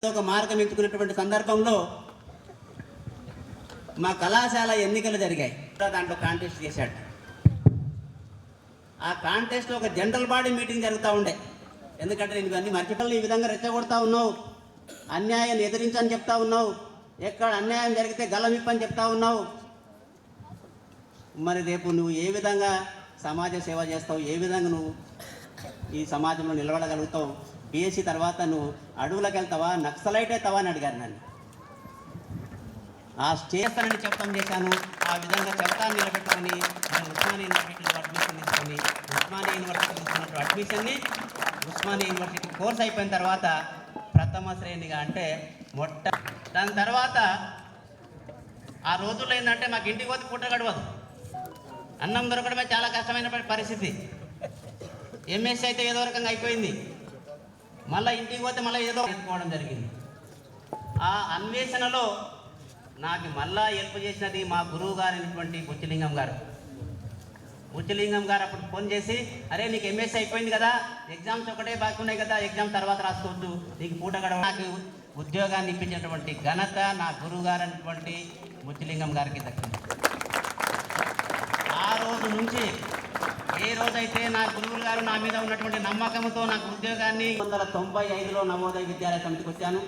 ఒక మార్గం ఎంచుకున్నటువంటి సందర్భంలో మా కళాశాల ఎన్నికలు జరిగాయి. దాంట్లో కాంటెస్ట్ చేశాడు. ఆ కాంటెస్ట్లో ఒక జనరల్ బాడీ మీటింగ్ జరుగుతూ ఉండే. ఎందుకంటే నేను ఇవన్నీ మర్చిపోయి ఈ విధంగా రెచ్చగొడతా ఉన్నావు, అన్యాయాన్ని ఎదిరించని చెప్తా ఉన్నావు, ఎక్కడ అన్యాయం జరిగితే గలమిప్పని చెప్తా ఉన్నావు. మరి రేపు నువ్వు ఏ విధంగా సమాజ సేవ చేస్తావు, ఏ విధంగా నువ్వు ఈ సమాజంలో నిలబడగలుగుతావు, బీఎస్సీ తర్వాత నువ్వు అడవులకు వెళ్తావా, నక్సలైట్ అవుతావా అని అడిగారు నన్ను. ఆ చేస్తానని చెప్పడం చేశాను. ఆ విధంగా చెబుతాను నిలబెట్టుకొని నేను ఉస్మానియా యూనివర్సిటీలో అడ్మిషన్ తీసుకొని ఉస్మానియా యూనివర్సిటీ తీసుకున్నట్టు అడ్మిషన్ని ఉస్మానియా యూనివర్సిటీ కోర్స్ అయిపోయిన తర్వాత ప్రథమ శ్రేణిగా అంటే దాని తర్వాత ఆ రోజుల్లో ఏంటంటే మాకు ఇంటికి పోతే పూట గడవదు, అన్నం దొరకడమే చాలా కష్టమైన పరిస్థితి. ఎంఎస్సీ అయితే ఏదో రకంగా అయిపోయింది, మళ్ళీ ఇంటికి పోతే మళ్ళీ ఏదో చేసుకోవడం జరిగింది. ఆ అన్వేషణలో నాకు మళ్ళా హెల్ప్ చేసినది మా గురువు గారు అయినటువంటి బుచ్చిలింగం గారు. బుచ్చిలింగం గారు అప్పుడు ఫోన్ చేసి, అరే నీకు ఎంఎస్సీ అయిపోయింది కదా, ఎగ్జామ్స్ ఒకటే బాకీ ఉన్నాయి కదా, ఎగ్జామ్ తర్వాత రాసుకోవచ్చు, నీకు పూట గడవ. నాకు ఉద్యోగాన్ని ఇప్పించినటువంటి ఘనత నా గురువు గారు అయినటువంటి బుచ్చిలింగం గారికి దక్కింది. ఆ రోజు నుంచి ఏ రోజైతే నా గురువులు గారు నా మీద ఉన్నటువంటి నమ్మకంతో నాకు ఉద్యోగాన్ని 1995లో నవోదయ విద్యాలయ సమితికి వచ్చాను.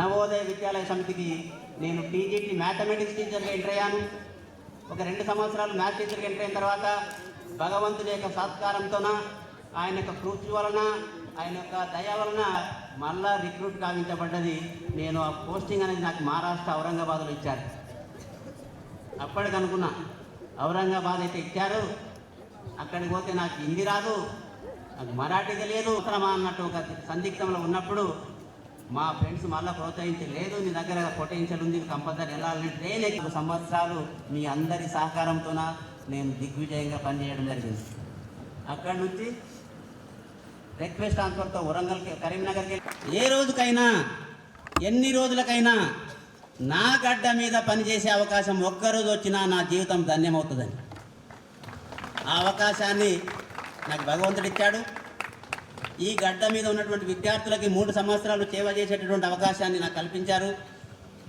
నవోదయ విద్యాలయ సమితికి నేను టీజీటీ మ్యాథమెటిక్స్ టీచర్గా ఎంటర్ అయ్యాను. ఒక 2 సంవత్సరాలు మ్యాథ్స్ టీచర్గా ఎంటర్ అయిన తర్వాత భగవంతుని యొక్క సత్కారంతోన, ఆయన యొక్క కృషి వలన, ఆయన యొక్క దయ వలన మళ్ళా రిక్రూట్ కావించబడ్డది. నేను ఆ పోస్టింగ్ అనేది నాకు మహారాష్ట్ర ఔరంగాబాద్లో ఇచ్చారు. అప్పటికనుకున్నా ఔరంగాబాద్ అయితే ఇచ్చారు, అక్కడికి పోతే నాకు హిందీ రాదు, నాకు మరాఠీ తెలియదు, ఉత్తరమా అన్నట్టు ఒక సందిగ్ధంలో ఉన్నప్పుడు మా ఫ్రెండ్స్ మళ్ళీ ప్రోత్సహించి, లేదు నీ దగ్గర పొటెన్షియల్ ఉంది, కంపల్సరీ వెళ్ళాలని ట్రైన్ 2 సంవత్సరాలు మీ అందరి సహకారంతోన నేను దిగ్విజయంగా పనిచేయడం జరిగింది. అక్కడి నుంచి రిక్వెస్ట్ ట్రాన్స్ఫర్తో వరంగల్కి, కరీంనగర్కి, ఏ రోజుకైనా ఎన్ని రోజులకైనా నా గడ్డ మీద పనిచేసే అవకాశం ఒక్కరోజు వచ్చినా నా జీవితం ధన్యమవుతుందని ఆ అవకాశాన్ని నాకు భగవంతుడిచ్చాడు. ఈ గడ్డ మీద ఉన్నటువంటి విద్యార్థులకి 3 సంవత్సరాలు సేవ చేసేటటువంటి అవకాశాన్ని నాకు కల్పించారు.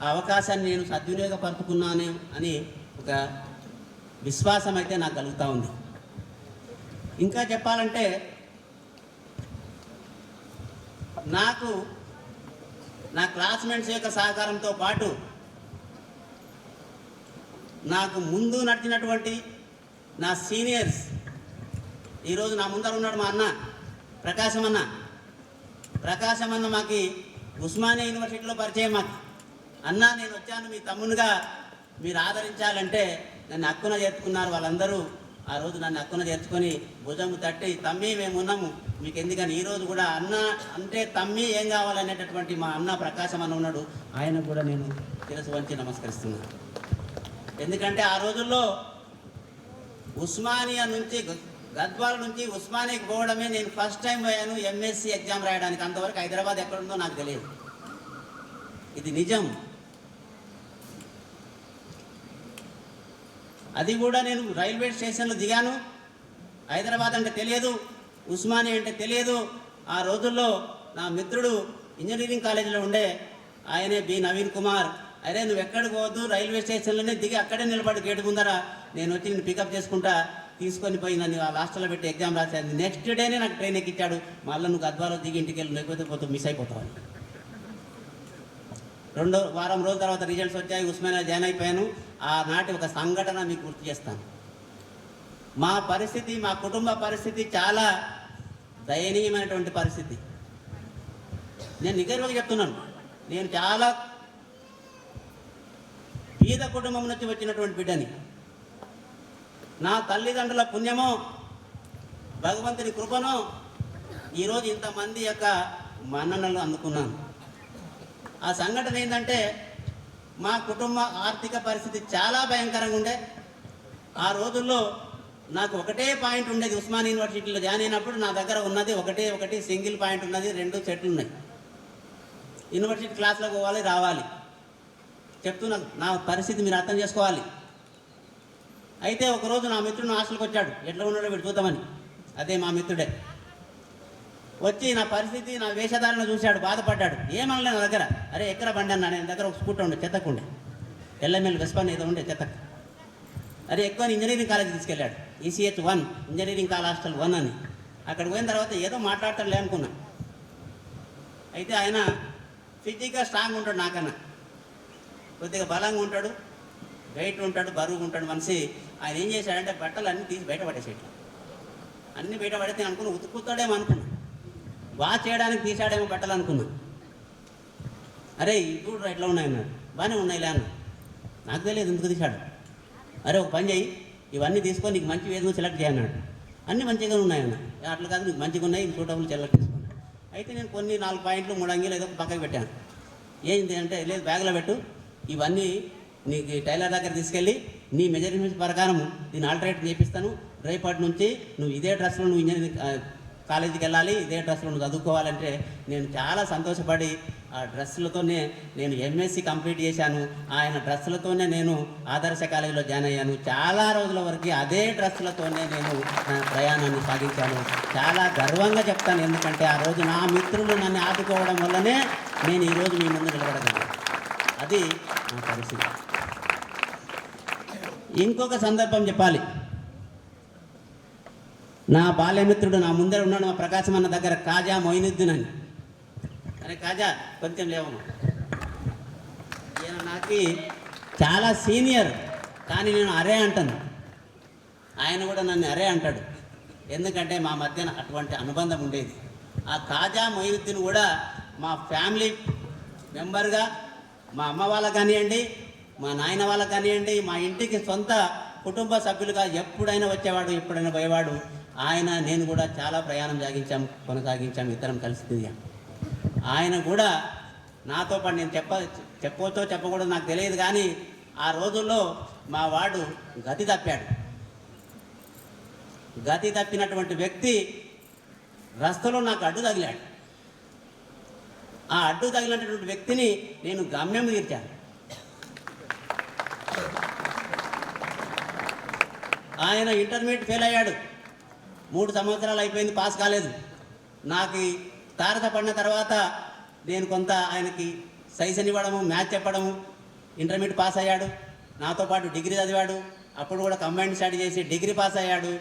ఆ అవకాశాన్ని నేను సద్వినియోగపరుచుకున్నాను అని ఒక విశ్వాసం అయితే నాకు కలుగుతూ ఉంది. ఇంకా చెప్పాలంటే నాకు నా క్లాస్మేట్స్ యొక్క సహకారంతో పాటు నాకు ముందు నడిచినటువంటి నా సీనియర్స్, ఈరోజు నా ముందర ఉన్నాడు మా అన్న ప్రకాశం అన్న మాకు ఉస్మానియా యూనివర్సిటీలో పరిచయం. మాకు అన్న నేను వచ్చాను మీ తమ్మునిగా, మీరు ఆదరించాలంటే నన్ను హక్కున చేర్చుకున్నారు వాళ్ళందరూ. ఆ రోజు నన్ను హక్కున చేర్చుకొని భుజము తట్టి, తమ్మి మేము ఉన్నాము మీకు ఎందుకని. ఈరోజు కూడా అన్న అంటే తమ్మి ఏం కావాలనేటటువంటి మా అన్న ప్రకాశం అన్న ఉన్నాడు, ఆయన కూడా నేను శిరస్సు వంచి నమస్కరిస్తున్నాను. ఎందుకంటే ఆ రోజుల్లో ఉస్మానియా నుంచి, గద్వాల నుంచి ఉస్మానియాకి పోవడమే నేను ఫస్ట్ టైం పోయాను ఎంఎస్సీ ఎగ్జామ్ రాయడానికి. అంతవరకు హైదరాబాద్ ఎక్కడుందో నాకు తెలియదు, ఇది నిజం. అది కూడా నేను రైల్వే స్టేషన్లో దిగాను. హైదరాబాద్ అంటే తెలియదు, ఉస్మానియా అంటే తెలియదు. ఆ రోజుల్లో నా మిత్రుడు ఇంజనీరింగ్ కాలేజీలో ఉండే, ఆయనే బి నవీన్ కుమార్, అరే నువ్వు ఎక్కడికి పోవద్దు, రైల్వే స్టేషన్లోనే దిగి అక్కడే నిలబడి గేటు ముందర నేను వచ్చి నేను పికప్ చేసుకుంటా, తీసుకొని పోయి నన్ను ఆ హాస్టల్లో పెట్టి ఎగ్జామ్ రాశాను. నెక్స్ట్ డేనే నాకు ట్రైన్ ఎక్కించాడు, మళ్ళీ నువ్వు గద్వాలో దిగి ఇంటికి వెళ్ళి, లేకపోతే మిస్ అయిపోతావు. 2 వారం రోజుల తర్వాత రిజల్ట్స్ వచ్చాయి, ఉస్మానియా జాయిన్ అయిపోయాను. ఆనాటి ఒక సంఘటన మీకు గుర్తు చేస్తాను. మా పరిస్థితి, మా కుటుంబ పరిస్థితి చాలా దయనీయమైనటువంటి పరిస్థితి. నేను నిజంగా చెప్తున్నాను, నేను చాలా పేద కుటుంబం నుంచి వచ్చినటువంటి బిడ్డని. నా తల్లిదండ్రుల పుణ్యమో భగవంతుని కృపనో ఈరోజు ఇంతమంది యొక్క మన్ననలు అందుకున్నాను. ఆ సంఘటన ఏంటంటే, మా కుటుంబ ఆర్థిక పరిస్థితి చాలా భయంకరంగా ఉండే. ఆ రోజుల్లో నాకు ఒకటే పాయింట్ ఉండేది, ఉస్మానియా యూనివర్సిటీలో జాయిన్ అయినప్పుడు నా దగ్గర ఉన్నది ఒకటి సింగిల్ పాయింట్ ఉన్నది, 2 సెట్లు ఉన్నాయి. యూనివర్సిటీ క్లాస్లోకి పోవాలి, రావాలి. చెప్తున్నాను నా పరిస్థితి మీరు అర్థం చేసుకోవాలి. అయితే ఒకరోజు నా మిత్రుడు హాస్టల్కి వచ్చాడు, ఎట్లా ఉన్నాడో వీడు చూద్దామని. అదే మా మిత్రుడే. వచ్చి నా పరిస్థితి, నా వేషధారణ చూశాడు, బాధపడ్డాడు. ఏమనలే నా దగ్గర. అరే ఎక్కడ బండి అన్నా, నేను దగ్గర ఒక స్కూటర్ ఉండే, చెత్తకుండే, ఎల్ఎంఎల్ వెస్పాన్ ఏదో ఉండే చెత్తకు. అరే ఎక్కువ ఇంజనీరింగ్ కాలేజ్ తీసుకెళ్ళాడు, ECH 1 ఇంజనీరింగ్ హాస్టల్ 1 అని. అక్కడ పోయిన తర్వాత ఏదో మాట్లాడతాడులే అనుకున్నా. అయితే ఆయన ఫిజికల్గా స్ట్రాంగ్ ఉంటాడు, నాకన్నా కొద్దిగా బలంగా ఉంటాడు, వెయిట్ ఉంటాడు, బరువుగా ఉంటాడు మనిషి. ఆయన ఏం చేశాడంటే బట్టలు అన్నీ తీసి బయట పడేసేట్లు, అన్నీ బయట పడితే అనుకున్నా ఉతుకుతాడేమో అనుకున్నా, వాచ్ చేయడానికి తీసాడేమో బట్టలు అనుకున్నా. అరే చూడరా ఎట్లా ఉన్నాయన్నాడు. బాగానే ఉన్నాయిలే అన్న. నాకు తెలియదు ఎందుకు తీశాడు. అరే ఒక పని చేయి, ఇవన్నీ తీసుకొని నీకు మంచి ఏదో సెలెక్ట్ చేయన్నాడు. అన్నీ మంచిగా ఉన్నాయన్న. అట్లా కాదు, నీకు మంచిగా ఉన్నాయి, సూటబుల్ సెలెక్ట్ చేసుకున్నాను. అయితే నేను కొన్ని 4 పాయింట్లు 3 అంగీలు ఏదో పక్కకి పెట్టాను. ఏంటి అంటే, లేదు బ్యాగ్లో పెట్టు, ఇవన్నీ నీకు టైలర్ దగ్గర తీసుకెళ్ళి నీ మెజర్మెంట్స్ ప్రకారం దీన్ని ఆల్టరేట్ చేపిస్తాను. రేపటి నుంచి నువ్వు ఇదే డ్రెస్లో నువ్వు ఇంజనీరింగ్ కాలేజీకి వెళ్ళాలి, ఇదే డ్రెస్లో నువ్వు చదువుకోవాలంటే నేను చాలా సంతోషపడి ఆ డ్రెస్సులతోనే నేను MSc కంప్లీట్ చేశాను. ఆయన డ్రెస్సులతోనే నేను ఆదర్శ కాలేజీలో జాయిన్ అయ్యాను. చాలా రోజుల వరకు అదే డ్రెస్సులతోనే నేను నా ప్రయాణాన్ని సాగించాను. చాలా గర్వంగా చెప్తాను, ఎందుకంటే ఆ రోజు నా మిత్రులు నన్ను ఆదుకోవడం వల్లనే నేను ఈరోజు మీ ముందు నిలబడగలను. అది నా పరిస్థితి. ఇంకొక సందర్భం చెప్పాలి. నా బాల్యమిత్రుడు నా ముందర ఉన్నాడు, మా ప్రకాశం అన్న దగ్గర, కాజా మొయినుద్దీన్ అని. అరే కాజా కొంచెం లేవమ్మా. ఈయన నాకు చాలా సీనియర్, కానీ నేను అరే అంటాను, ఆయన కూడా నన్ను అరే అంటాడు. ఎందుకంటే మా మధ్యన అటువంటి అనుబంధం ఉండేది. ఆ కాజా మొయినుద్దీన్ కూడా మా ఫ్యామిలీ మెంబర్గా, మా అమ్మ వాళ్ళకి కానివ్వండి, మా నాయన వాళ్ళకి కానివ్వండి, మా ఇంటికి సొంత కుటుంబ సభ్యులుగా ఎప్పుడైనా వచ్చేవాడు, ఎప్పుడైనా పోయేవాడు. ఆయన నేను కూడా చాలా ప్రయాణం కొనసాగించాం, ఇద్దరం కలిసి తిరిగాం. ఆయన కూడా నాతో పాటు, నేను చెప్పవచ్చో చెప్పకూడదు నాకు తెలియదు, కానీ ఆ రోజుల్లో మా వాడు గతి తప్పాడు. గతి తప్పినటువంటి వ్యక్తి రస్తలో నాకు అడ్డు తగిలాడు. ఆ అడ్డు తగిలినటువంటి వ్యక్తిని నేను గమ్యం తీర్చాను. ఆయన ఇంటర్మీడియట్ ఫెయిల్ అయ్యాడు. 3 సంవత్సరాలు అయిపోయింది, పాస్ కాలేదు. నాకు తారసపడిన తర్వాత నేను కొంత ఆయనకి సజెషన్ ఇవ్వడము, మ్యాథ్స్ చెప్పడము. ఇంటర్మీడియట్ పాస్ అయ్యాడు, నాతో పాటు డిగ్రీ చదివాడు. అప్పుడు కూడా కంబైన్డ్ స్టడీ చేసి డిగ్రీ పాస్ అయ్యాడు.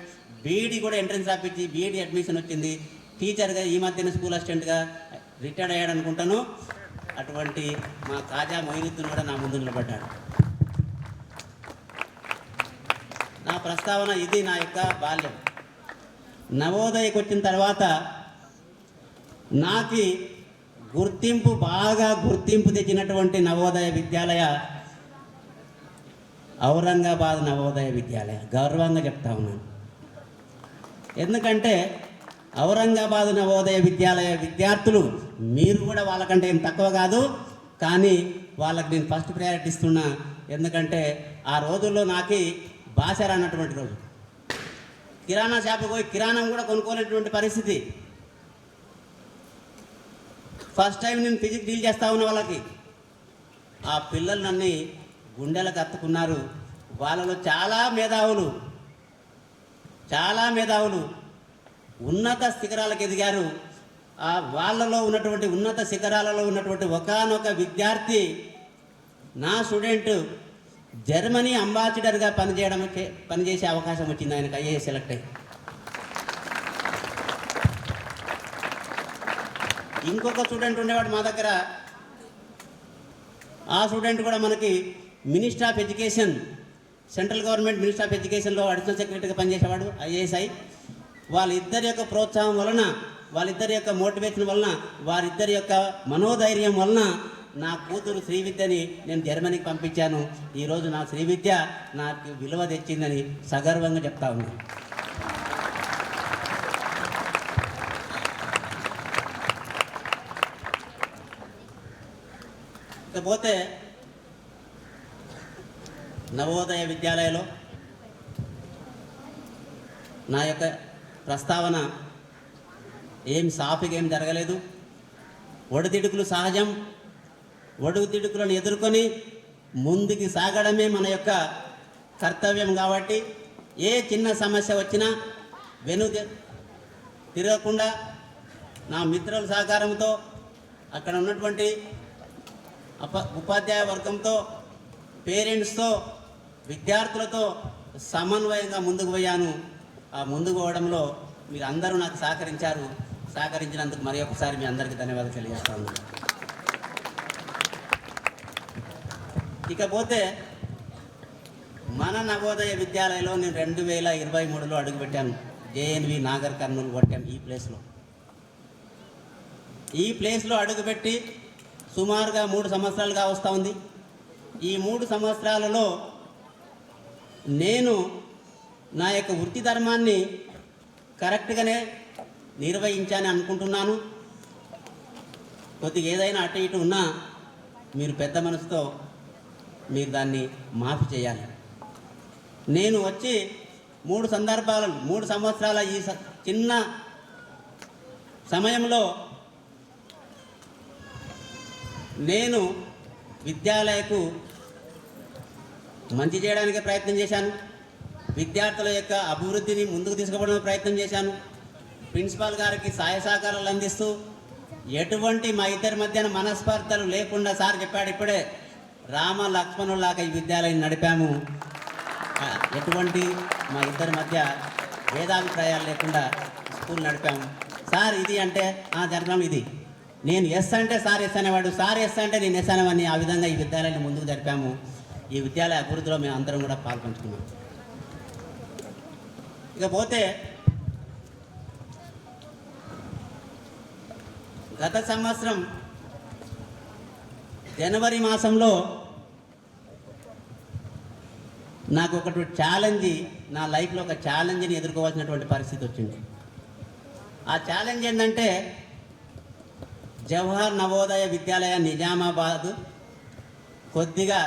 బీఈడీ కూడా ఎంట్రన్స్ రాపించి బీఈడీ అడ్మిషన్ వచ్చింది. టీచర్గా ఈ మధ్యన స్కూల్ అసిస్టెంట్గా రిటైర్డ్ అయ్యాడు అనుకుంటాను. అటువంటి మా కాజా మొయినుద్దీన్ కూడా నా ముందు నిలబడ్డాడు. నా ప్రస్తావన ఇది. నా యొక్క బాల్యం. నవోదయకు వచ్చిన తర్వాత నాకు బాగా గుర్తింపు తెచ్చినటువంటి నవోదయ విద్యాలయ ఔరంగాబాద్ నవోదయ విద్యాలయ. గర్వంగా చెప్తా ఉన్నాను. ఎందుకంటే ఔరంగాబాద్ నవోదయ విద్యాలయ విద్యార్థులు, మీరు కూడా వాళ్ళకంటే ఏం తక్కువ కాదు, కానీ వాళ్ళకి నేను ఫస్ట్ ప్రయారిటీ ఇస్తున్నా. ఎందుకంటే ఆ రోజుల్లో నాకు భాష రానటువంటి రోజు. కిరాణా షాపుకి పోయి కిరాణం కూడా కొనుక్కోలేటువంటి పరిస్థితి. ఫస్ట్ టైం నేను ఫిజిక్స్ డీల్ చేస్తా ఉన్న వాళ్ళకి. ఆ పిల్లలు నన్ను గుండెలకు అత్తుకున్నారు. వాళ్ళలో చాలా మేధావులు ఉన్నత శిఖరాలకు ఎదిగారు. ఆ వాళ్ళలో ఉన్నటువంటి ఉన్నత శిఖరాలలో ఉన్నటువంటి ఒకానొక విద్యార్థి, నా స్టూడెంట్, జర్మనీ అంబాసిడర్గా పనిచేసే అవకాశం వచ్చింది ఆయనకు. IAS సెలెక్ట్ అయ్యి. ఇంకొక స్టూడెంట్ ఉండేవాడు మా దగ్గర. ఆ స్టూడెంట్ కూడా మనకి minister of education, central government minister of ఎడ్యుకేషన్లో అడిషనల్ సెక్రటరీగా పనిచేసేవాడు, IAS. వాళ్ళిద్దరి యొక్క ప్రోత్సాహం వలన, వాళ్ళిద్దరి యొక్క మోటివేషన్ వలన, వారిద్దరి యొక్క మనోధైర్యం వలన నా కూతురు శ్రీవిద్యని నేను జర్మనీకి పంపించాను. ఈరోజు నా శ్రీవిద్య నాకు విలువ తెచ్చిందని సగర్వంగా చెప్తా ఉన్నాను. ఇకపోతే నవోదయ విద్యాలయంలో నా యొక్క ప్రస్తావన సాఫీగా ఏం జరగలేదు. ఒడిదిడుకులు సహజం. ఒడిదుడుకులను ఎదుర్కొని ముందుకు సాగడమే మన యొక్క కర్తవ్యం. కాబట్టి ఏ చిన్న సమస్య వచ్చినా తిరగకుండా నా మిత్రుల సహకారంతో అక్కడ ఉన్నటువంటి ఉపాధ్యాయ వర్గంతో పేరెంట్స్తో విద్యార్థులతో సమన్వయంగా ముందుకు పోయాను. ఆ ముందుకు పోవడంలో మీరు అందరూ నాకు సహకరించారు. సహకరించినందుకు మరి ఒకసారి మీ అందరికీ ధన్యవాదాలు తెలియజేస్తాను. ఇకపోతే మన నవోదయ విద్యాలయంలో నేను 2023లో అడుగుపెట్టాను. జేఎన్వి నాగర్ కర్నూలు కొట్టాం ఈ ప్లేస్లో అడుగుపెట్టి సుమారుగా 3 సంవత్సరాలుగా వస్తూ ఉంది. ఈ 3 సంవత్సరాలలో నేను నా యొక్క వృత్తి ధర్మాన్ని కరెక్ట్గానే నిర్వహించాలని అనుకుంటున్నాను. కొద్దిగా ఏదైనా అటు ఇటు ఉన్నా మీరు పెద్ద మనసుతో మీరు దాన్ని మాఫీ చేయాలి. నేను వచ్చి 3 సంవత్సరాల ఈ చిన్న సమయంలో నేను విద్యాలయకు మంచి చేయడానికి ప్రయత్నం చేశాను. విద్యార్థుల యొక్క అభివృద్ధిని ముందుకు తీసుకుపోవడానికి ప్రయత్నం చేశాను. ప్రిన్సిపాల్ గారికి సహాయ సహకారాలు అందిస్తూ ఎటువంటి మా ఇద్దరి మధ్యన మనస్పర్ధలు లేకుండా సార్ చెప్పాడు ఇప్పుడే రామ లక్ష్మణులాగా ఈ విద్యాలయం నడిపాము. ఎటువంటి మా ఇద్దరి మధ్య భేదాభిప్రాయాలు లేకుండా స్కూల్ నడిపాము. సార్ ఇది అంటే జరగడం ఇది, నేను ఎస్ అంటే సార్ ఎస్ అనేవాడు, సార్ ఎస్ అంటే నేను ఎస్ అనేవాడిని. ఆ విధంగా ఈ విద్యాలయాన్ని ముందుకు జరిపాము. ఈ విద్యాలయ అభివృద్ధిలో మేము అందరం కూడా పాల్పంచుకున్నాం. ఇకపోతే గత సంవత్సరం జనవరి మాసంలో నాకు ఒకటి ఛాలెంజ్, నా లైఫ్లో ఒక ఛాలెంజ్ని ఎదుర్కోవాల్సినటువంటి పరిస్థితి వచ్చింది. ఆ ఛాలెంజ్ ఏంటంటే జవహర్ నవోదయ విద్యాలయ నిజామాబాద్ కొద్దిగా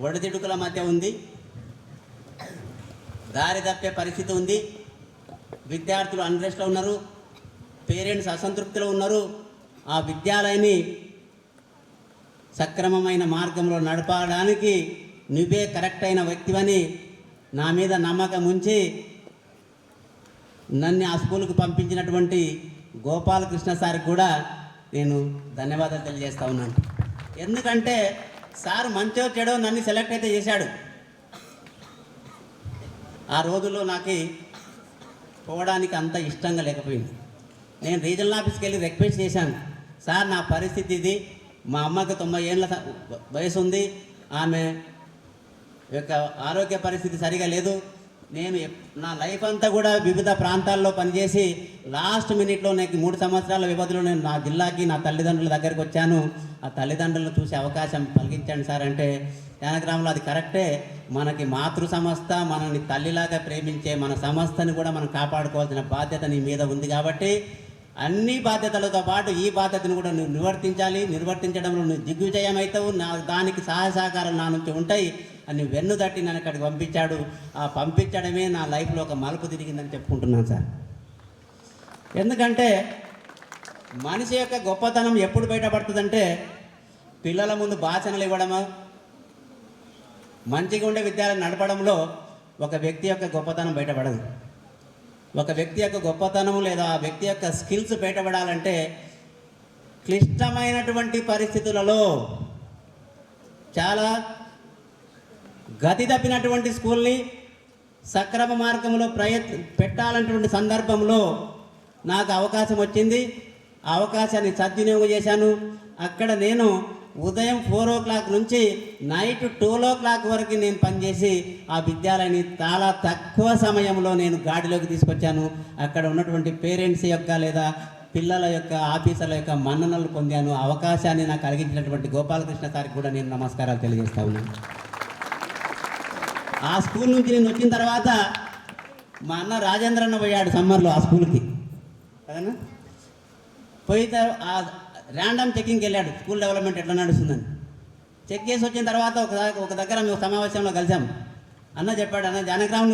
ఒడిదిడుకుల మధ్య ఉంది, దారి తప్పే పరిస్థితి ఉంది. విద్యార్థులు అన్రెస్ట్లో ఉన్నారు, పేరెంట్స్ అసంతృప్తిలో ఉన్నారు. ఆ విద్యాలయాన్ని సక్రమమైన మార్గంలో నడపడానికి నువ్వే కరెక్ట్ అయిన వ్యక్తివని నా మీద నమ్మకం ఉంచి నన్ను ఆ స్కూల్కి పంపించినటువంటి గోపాలకృష్ణ సార్కి కూడా నేను ధన్యవాదాలు తెలియజేస్తా ఉన్నాను. ఎందుకంటే సార్ మంచో చెడో నన్ను సెలెక్ట్ అయితే చేశాడు. ఆ రోజుల్లో నాకు పోవడానికి అంత ఇష్టంగా లేకపోయింది. నేను రీజనల్ ఆఫీస్కి వెళ్ళి రిక్వెస్ట్ చేశాను, సార్ నా పరిస్థితి ఇది, మా అమ్మకి 90 ఏళ్ళ వయసు ఉంది, ఆమె యొక్క ఆరోగ్య పరిస్థితి సరిగా లేదు. నేను నా లైఫ్ అంతా కూడా వివిధ ప్రాంతాల్లో పనిచేసి లాస్ట్ మినిట్లో నాకు 3 సంవత్సరాల వ్యవధిలో నేను నా జిల్లాకి నా తల్లిదండ్రుల దగ్గరికి వచ్చాను. ఆ తల్లిదండ్రులను చూసే అవకాశం కలిగించండి సార్ అంటే, జానగ్రామంలో అది కరెక్టే, మనకి మాతృ సంస్థ మనల్ని తల్లిలాగా ప్రేమించే మన సంస్థని కూడా మనం కాపాడుకోవాల్సిన బాధ్యత నీ మీద ఉంది. కాబట్టి అన్ని బాధ్యతలతో పాటు ఈ బాధ్యతను కూడా నువ్వు నిర్వర్తించడంలో నువ్వు దిగ్విజయం అవుతావు, దానికి సహాయ సహకారాలు నా నుంచి ఉంటాయి అని వెన్ను తట్టి నన్ను అక్కడికి పంపించాడు. ఆ పంపించడమే నా లైఫ్లో ఒక మలుపు తిరిగిందని చెప్పుకుంటున్నాను సార్. ఎందుకంటే మనిషి యొక్క గొప్పతనం ఎప్పుడు బయటపడుతుందంటే పిల్లల ముందు భాషణలు ఇవ్వడము, మంచిగా ఉండే విద్యాలయం నడపడంలో ఒక వ్యక్తి యొక్క గొప్పతనం బయటపడదు. ఒక వ్యక్తి యొక్క గొప్పతనం లేదా ఆ వ్యక్తి యొక్క స్కిల్స్ బయటపడాలంటే క్లిష్టమైనటువంటి పరిస్థితులలో చాలా గతి తప్పినటువంటి స్కూల్ని సక్రమ మార్గంలో పెట్టాలన్నటువంటి సందర్భంలో నాకు అవకాశం వచ్చింది. ఆ అవకాశాన్ని సద్వినియోగం చేశాను. అక్కడ నేను ఉదయం 4 o'clock నుంచి నైట్ 12 o'clock వరకు నేను పనిచేసి ఆ విద్యాలయాన్ని చాలా తక్కువ సమయంలో నేను గాడిలోకి తీసుకొచ్చాను. అక్కడ ఉన్నటువంటి పేరెంట్స్ యొక్క లేదా పిల్లల యొక్క ఆఫీసర్ల యొక్క మన్ననలు పొందాను. అవకాశాన్ని నాకు కలిగించినటువంటి గోపాలకృష్ణ సార్కి కూడా నేను నమస్కారాలు తెలియజేస్తా ఉన్నాను. ఆ స్కూల్ నుంచి నేను వచ్చిన తర్వాత మా అన్న రాజేంద్ర అన్న పోయాడు సమ్మర్లో ఆ స్కూల్కి కదన్నా. పోయితే ఆ ర్యాండమ్ చెకింగ్కి వెళ్ళాడు, స్కూల్ డెవలప్మెంట్ ఎట్లా నడుస్తుందని చెక్ చేసి వచ్చిన తర్వాత ఒక దగ్గర మేము సమావేశంలో కలిసాం. అన్న చెప్పాడు, అన్న జానగ్రామ్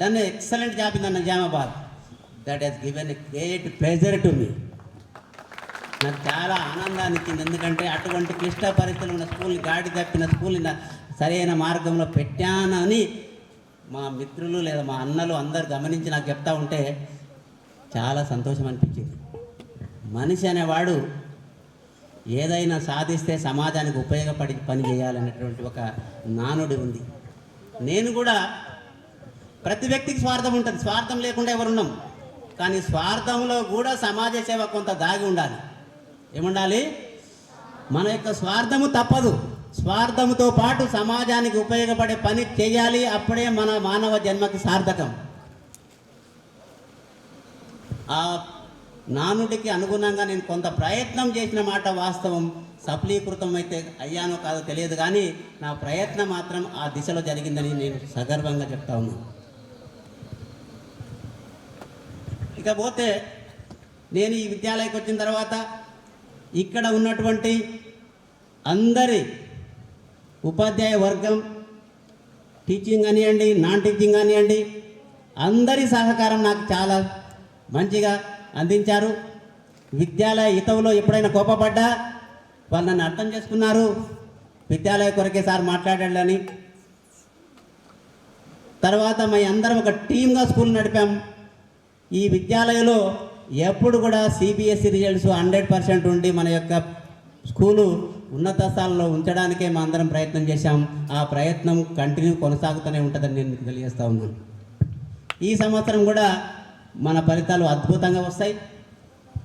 done excellent job in Nizamabad, that he's given a great pleasure to me. నాకు చాలా ఆనందాన్ని ఇచ్చింది. ఎందుకంటే అటువంటి క్లిష్ట పరిస్థితులు ఉన్న స్కూల్ని, గాడి తప్పిన స్కూల్ని సరైన మార్గంలో పెట్టానని మా మిత్రులు లేదా మా అన్నలు అందరు గమనించి నాకు చెప్తా ఉంటే చాలా సంతోషం అనిపించింది. మనిషి అనేవాడు ఏదైనా సాధిస్తే సమాజానికి ఉపయోగపడి పని చేయాలనేటువంటి ఒక నానుడి ఉంది. నేను కూడా ప్రతి వ్యక్తికి స్వార్థం ఉంటుంది, స్వార్థం లేకుండా ఎవరున్నాం. కానీ స్వార్థంలో కూడా సమాజ సేవ కొంత దాగి ఉండాలి. ఏముండాలి? మన యొక్క స్వార్థము తప్పదు, స్వార్థముతో పాటు సమాజానికి ఉపయోగపడే పని చేయాలి. అప్పుడే మన మానవ జన్మకి సార్థకం. ఆ నానుడికి అనుగుణంగా నేను కొంత ప్రయత్నం చేసిన మాట వాస్తవం. సఫలీకృతం అయితే అయ్యానో కాదో తెలియదు, కానీ నా ప్రయత్నం మాత్రం ఆ దిశలో జరిగిందని నేను సగర్వంగా చెప్తా ఉన్నాను. ఇకపోతే నేను ఈ విద్యాలయకు వచ్చిన తర్వాత ఇక్కడ ఉన్నటువంటి అందరి ఉపాధ్యాయ వర్గం, టీచింగ్ కానివ్వండి, నాన్ టీచింగ్ కానివ్వండి, అందరి సహకారం నాకు చాలా మంచిగా అందించారు. విద్యాలయ హితవులో ఎప్పుడైనా కోపపడ్డా వాళ్ళు నన్ను అర్థం చేసుకున్నారు. విద్యాలయ కొరకే సార్ మాట్లాడాలని. తర్వాత మేము అందరం ఒక టీమ్గా స్కూల్ నడిపాం. ఈ విద్యాలయంలో ఎప్పుడు కూడా సిబిఎస్ఈ రిజల్ట్స్ 100% ఉండి మన యొక్క స్కూలు ఉన్నత స్థానంలో ఉంచడానికే మా అందరం ప్రయత్నం చేశాం. ఆ ప్రయత్నం కంటిన్యూ కొనసాగుతూనే ఉంటుందని నేను మీకు తెలియజేస్తూ ఉన్నాను. ఈ సంవత్సరం కూడా మన ఫలితాలు అద్భుతంగా వస్తాయి.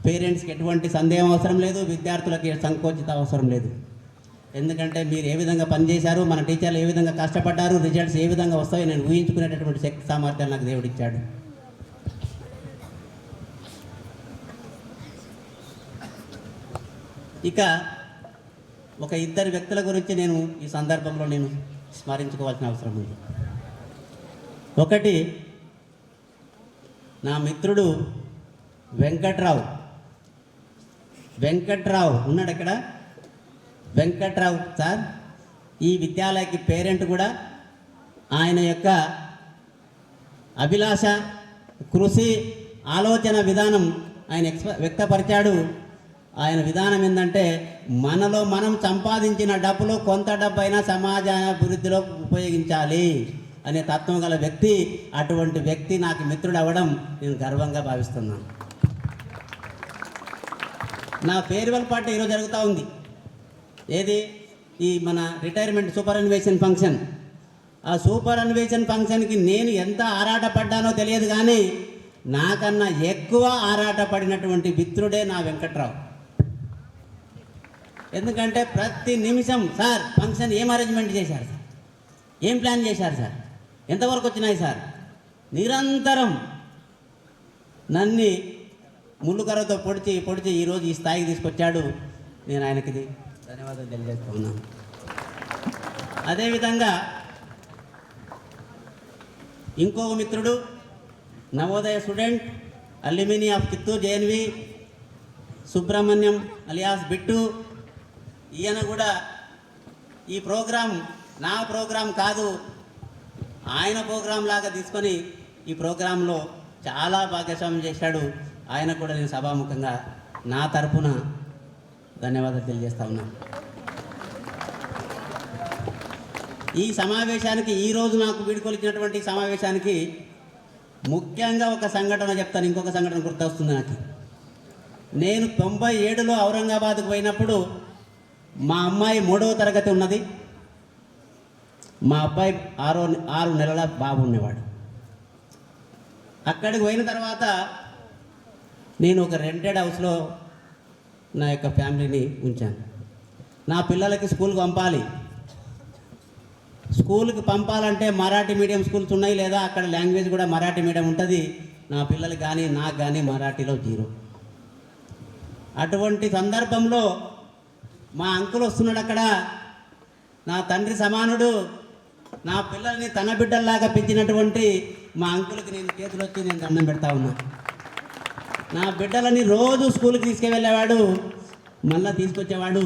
పేరెంట్స్కి ఎటువంటి సందేహం అవసరం లేదు, విద్యార్థులకి సంకోచిత అవసరం లేదు. ఎందుకంటే మీరు ఏ విధంగా పనిచేశారు, మన టీచర్లు ఏ విధంగా కష్టపడ్డారు, రిజల్ట్స్ ఏ విధంగా వస్తాయో నేను ఊహించుకునేటటువంటి శక్తి సామర్థ్యాలు నాకు దేవుడు ఇచ్చాడు. ఇక ఒక ఇద్దరు వ్యక్తుల గురించి నేను ఈ సందర్భంలో నేను స్మరించుకోవాల్సిన అవసరం ఉంది. ఒకటి నా మిత్రుడు వెంకట్రావు ఉన్నాడు ఇక్కడ. వెంకట్రావు సార్ ఈ విద్యాలయకి పేరెంట్ కూడా. ఆయన యొక్క అభిలాష, కృషి, ఆలోచన విధానం ఆయన వ్యక్తపరిచాడు. ఆయన విధానం ఏంటంటే మనలో మనం సంపాదించిన డబ్బులో కొంత డబ్బు అయినా సమాజ అభివృద్ధిలో ఉపయోగించాలి అనే తత్వం గల వ్యక్తి. అటువంటి వ్యక్తి నాకు మిత్రుడు అవ్వడం నేను గర్వంగా భావిస్తున్నాను. నా ఫేర్వెల్ పార్టీ ఈరోజు జరుగుతూ ఉంది. ఏది? ఈ మన రిటైర్మెంట్ సూపర్ అన్వేషన్ ఫంక్షన్. ఆ సూపర్ అన్వేషన్ ఫంక్షన్కి నేను ఎంత ఆరాటపడ్డానో తెలియదు, కానీ నాకన్నా ఎక్కువ ఆరాటపడినటువంటి మిత్రుడే నా వెంకట్రావు. ఎందుకంటే ప్రతి నిమిషం సార్ ఫంక్షన్ ఏం అరేంజ్మెంట్ చేశారు సార్, ఏం ప్లాన్ చేశారు సార్, ఎంతవరకు వచ్చినాయి సార్, నిరంతరం నన్ను ముళ్ళుకర్రతో పొడిచి ఈరోజు ఈ స్థాయికి తీసుకొచ్చాడు. నేను ఆయనకి ధన్యవాదాలు తెలియజేస్తూ ఉన్నాను. అదేవిధంగా ఇంకొక మిత్రుడు Navodaya student, alumni of Chittoor JNV, Subrahmanyam alias Bittu. ఈయన కూడా ఈ ప్రోగ్రాం నా ప్రోగ్రాం కాదు, ఆయన ప్రోగ్రాం లాగా తీసుకొని ఈ ప్రోగ్రాంలో చాలా భాగస్వామ్యం చేశాడు. ఆయన కూడా నేను సభాముఖంగా నా తరపున ధన్యవాదాలు తెలియజేస్తా ఉన్నాను. ఈ సమావేశానికి ఈరోజు నాకు వీడుకొలిచినటువంటి సమావేశానికి ముఖ్యంగా ఒక సంఘటన చెప్తాను. ఇంకొక సంఘటన గుర్తొస్తుంది నాకు. నేను 97లో ఔరంగాబాద్కు పోయినప్పుడు మా అమ్మాయి 3వ తరగతి ఉన్నది, మా అబ్బాయి 6 నెలల బాబు ఉండేవాడు. అక్కడికి పోయిన తర్వాత నేను ఒక రెంటెడ్ హౌస్లో నా యొక్క ఫ్యామిలీని ఉంచాను. నా పిల్లలకి స్కూల్కి పంపాలి. స్కూల్కి పంపాలంటే మరాఠీ మీడియం స్కూల్స్ ఉన్నాయి, లేదా అక్కడ లాంగ్వేజ్ కూడా మరాఠీ మీడియం ఉంటుంది. నా పిల్లలకి కానీ నాకు కానీ మరాఠీలో 0. అటువంటి సందర్భంలో మా అంకుల్ వస్తున్నాడు అక్కడ. నా తండ్రి సమానుడు, నా పిల్లల్ని తన బిడ్డల్లాగా పెంచినటువంటి మా అంకుల్కి నేను చేతులు వచ్చి నేను దండం పెడతా ఉన్నా. నా బిడ్డలని రోజు స్కూల్కి తీసుకువెళ్ళేవాడు, మళ్ళీ తీసుకొచ్చేవాడు.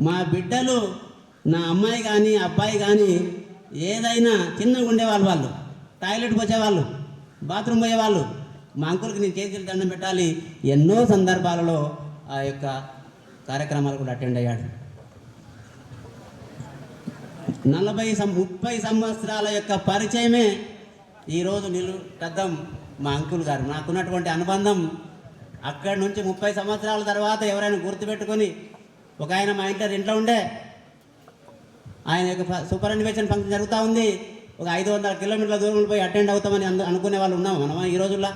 మా బిడ్డలు, నా అమ్మాయి కానీ అబ్బాయి కానీ ఏదైనా చిన్నగా ఉండేవాళ్ళు, వాళ్ళు టాయిలెట్కి వచ్చేవాళ్ళు, బాత్రూమ్ పోయేవాళ్ళు. మా అంకుల్కి నేను చేతులు దండం పెట్టాలి. ఎన్నో సందర్భాలలో ఆ యొక్క కార్యక్రమాలు కూడా అటెండ్ అయ్యాడు. 30 సంవత్సరాల యొక్క పరిచయమే ఈరోజు నిలుటద్దం మా అంకుల్ గారు. నాకున్నటువంటి అనుబంధం అక్కడి నుంచి 30 సంవత్సరాల తర్వాత ఎవరైనా గుర్తుపెట్టుకొని ఒక ఆయన మా ఇంట్లో ఉండే ఆయన యొక్క సూపరాన్వేషన్ ఫంక్షన్ జరుగుతూ ఉంది, ఒక 500 కిలోమీటర్ల దూరంలో పోయి అటెండ్ అవుతామని అనుకునే వాళ్ళు ఉన్నాం మనం ఈ రోజుల్లో.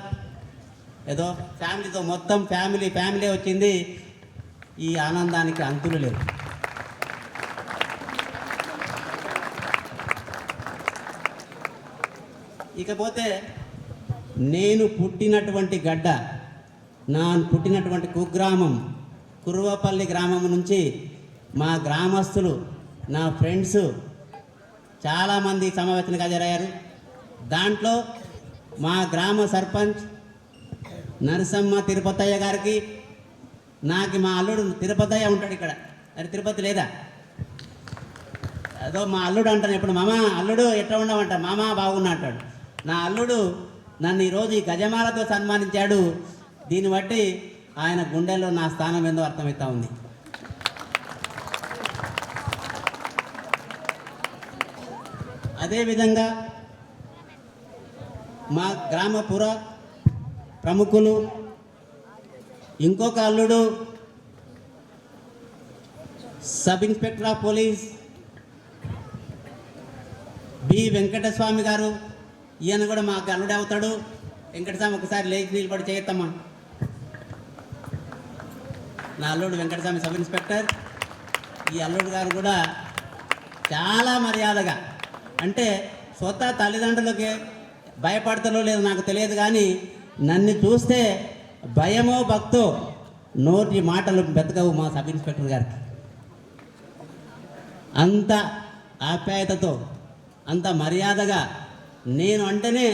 ఏదో ఫ్యామిలీతో మొత్తం ఫ్యామిలీ వచ్చింది. ఈ ఆనందానికి అంతులు లేవు. ఇకపోతే నేను పుట్టినటువంటి గడ్డ, పుట్టినటువంటి కుగ్రామం కురువపల్లి గ్రామం నుంచి మా గ్రామస్తులు, నా ఫ్రెండ్స్ చాలామంది సమావేశానికి హాజరయ్యారు. దాంట్లో మా గ్రామ సర్పంచ్ నరసమ్మ తిరుపతయ్య గారికి, నాకు మా అల్లుడు తిరుపతయ్య ఉంటాడు ఇక్కడ, అది తిరుపతి లేదా, అదో మా అల్లుడు అంటాను ఎప్పుడు, మామ అల్లుడు ఎట్లా ఉండమంట, మామ బాగున్నా అంటాడు. నా అల్లుడు నన్ను ఈరోజు ఈ గజమాలతో సన్మానించాడు. దీన్ని బట్టి ఆయన గుండెల్లో నా స్థానం ఏందో అర్థమవుతా ఉంది. అదేవిధంగా మా గ్రామ ప్రముఖులు ఇంకొక అల్లుడు sub inspector of police B Venkataswamy గారు, ఈయన కూడా మాకు అల్లుడే అవుతాడు. వెంకటస్వామి ఒకసారి లేచి నిలబడి చేయొత్తమ్మా. నా అల్లుడు వెంకటస్వామి సబ్ ఇన్స్పెక్టర్. ఈ అల్లుడు గారు కూడా చాలా మర్యాదగా, అంటే స్వతः తల్లిదండ్రులకి భయపడతారో లేదో నాకు తెలియదు, కానీ నన్ను చూస్తే భయమో భక్తో నోటి మాటలు బతకవు మా సబ్ ఇన్స్పెక్టర్ గారికి. అంత ఆప్యాయతతో, అంత మర్యాదగా, నేను అంటేనే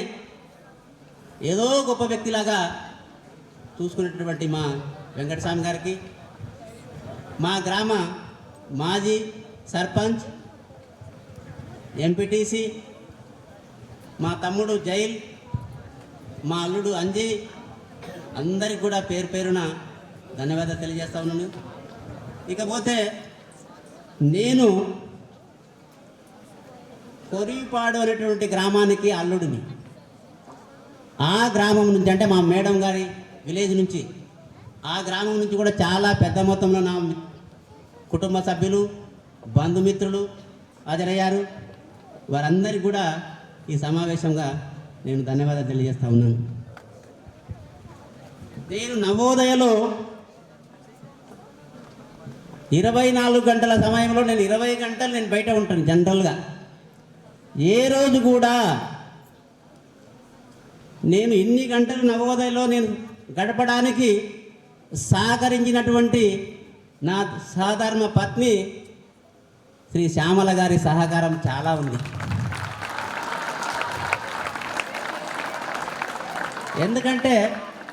ఏదో గొప్ప వ్యక్తిలాగా చూసుకునేటటువంటి మా వెంకటస్వామి గారికి, మా గ్రామ మాజీ సర్పంచ్, ఎంపీటీసీ, మా తమ్ముడు జైల్, మా అల్లుడు అంజీ, అందరికి కూడా పేరు పేరున ధన్యవాదాలు తెలియజేస్తా ఉన్నాను. ఇకపోతే నేను కొరిపాడు అనేటువంటి గ్రామానికి అల్లుడిని. ఆ గ్రామం నుంచి, అంటే మా మేడం గారి విలేజ్ నుంచి, ఆ గ్రామం నుంచి కూడా చాలా పెద్ద మొత్తంలో నా కుటుంబ సభ్యులు, బంధుమిత్రులు హాజరయ్యారు. వారందరికీ కూడా ఈ సమావేశంగా నేను ధన్యవాదాలు తెలియజేస్తా ఉన్నాను. నేను నవోదయలో 24 గంటల సమయంలో నేను 20 గంటలు నేను బయట ఉంటాను జనరల్గా. ఏ రోజు కూడా నేను ఇన్ని గంటలు నవోదయలో నేను గడపడానికి సహకరించినటువంటి నా సాధారణ పత్ని శ్రీ శ్యామల గారి సహకారం చాలా ఉంది. ఎందుకంటే